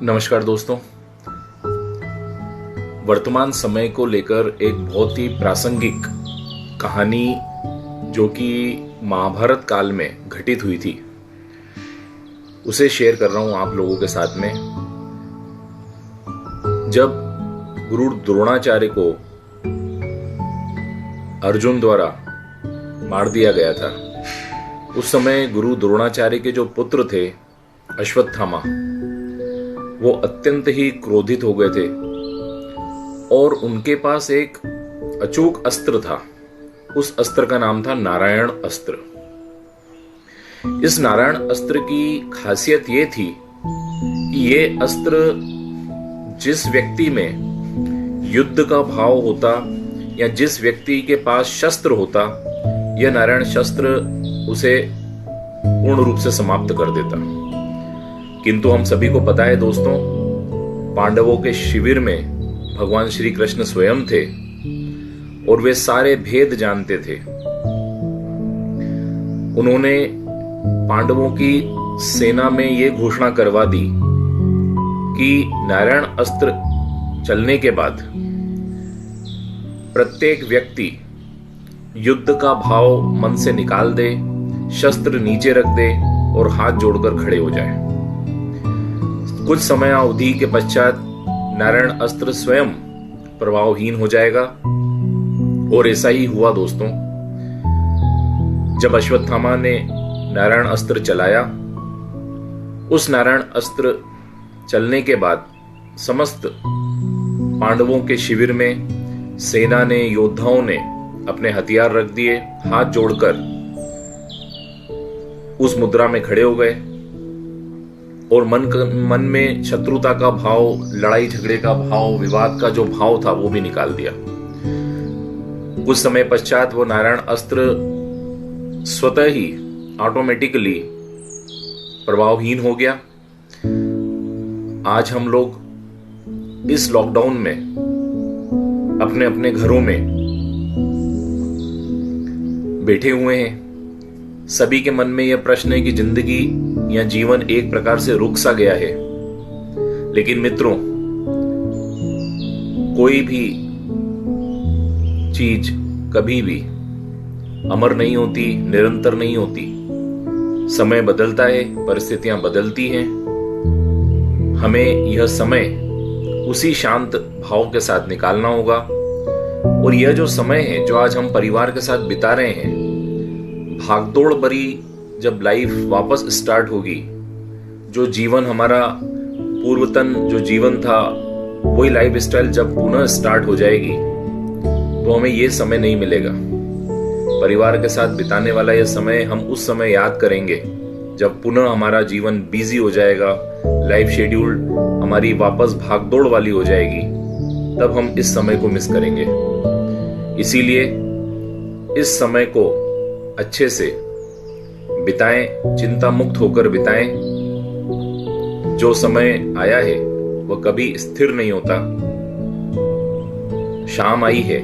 नमस्कार दोस्तों। वर्तमान समय को लेकर एक बहुत ही प्रासंगिक कहानी जो कि महाभारत काल में घटित हुई थी उसे शेयर कर रहा हूं आप लोगों के साथ में। जब गुरु द्रोणाचार्य को अर्जुन द्वारा मार दिया गया था, उस समय गुरु द्रोणाचार्य के जो पुत्र थे अश्वत्थामा, वो अत्यंत ही क्रोधित हो गए थे और उनके पास एक अचूक अस्त्र था। उस अस्त्र का नाम था नारायण अस्त्र। इस नारायण अस्त्र की खासियत ये थी कि ये अस्त्र जिस व्यक्ति में युद्ध का भाव होता या जिस व्यक्ति के पास शस्त्र होता, यह नारायण शस्त्र उसे पूर्ण रूप से समाप्त कर देता। किंतु हम सभी को पता है दोस्तों, पांडवों के शिविर में भगवान श्री कृष्ण स्वयं थे और वे सारे भेद जानते थे। उन्होंने पांडवों की सेना में यह घोषणा करवा दी कि नारायण अस्त्र चलने के बाद प्रत्येक व्यक्ति युद्ध का भाव मन से निकाल दे, शस्त्र नीचे रख दे और हाथ जोड़कर खड़े हो जाए। कुछ समय अवधि के पश्चात नारायण अस्त्र स्वयं प्रभावहीन हो जाएगा और ऐसा ही हुआ दोस्तों। जब अश्वत्थामा ने नारायण अस्त्र चलाया, उस नारायण अस्त्र चलने के बाद समस्त पांडवों के शिविर में सेना ने, योद्धाओं ने अपने हथियार रख दिए, हाथ जोड़कर उस मुद्रा में खड़े हो गए और मन में शत्रुता का भाव, लड़ाई झगड़े का भाव, विवाद का जो भाव था वो भी निकाल दिया। कुछ समय पश्चात वो नारायण अस्त्र स्वतः ही ऑटोमेटिकली प्रभावहीन हो गया। आज हम लोग इस लॉकडाउन में अपने अपने घरों में बैठे हुए हैं। सभी के मन में यह प्रश्न है कि जिंदगी या जीवन एक प्रकार से रुक सा गया है। लेकिन मित्रों, कोई भी चीज कभी भी अमर नहीं होती, निरंतर नहीं होती। समय बदलता है, परिस्थितियां बदलती हैं। हमें यह समय उसी शांत भाव के साथ निकालना होगा। और यह जो समय है जो आज हम परिवार के साथ बिता रहे हैं, भागदौड़ भरी जब लाइफ वापस स्टार्ट होगी, जो जीवन हमारा पूर्वतन जो जीवन था, वही लाइफ स्टाइल जब पुनः स्टार्ट हो जाएगी, तो हमें ये समय नहीं मिलेगा। परिवार के साथ बिताने वाला यह समय हम उस समय याद करेंगे जब पुनः हमारा जीवन बिजी हो जाएगा, लाइफ शेड्यूल हमारी वापस भागदौड़ वाली हो जाएगी, तब हम इस समय को मिस करेंगे। इसीलिए इस समय को अच्छे से बिताएं, चिंता मुक्त होकर बिताएं। जो समय आया है वह कभी स्थिर नहीं होता। शाम आई है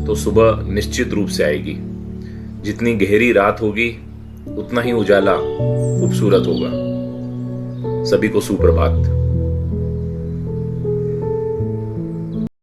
तो सुबह निश्चित रूप से आएगी। जितनी गहरी रात होगी उतना ही उजाला खूबसूरत होगा। सभी को सुप्रभात।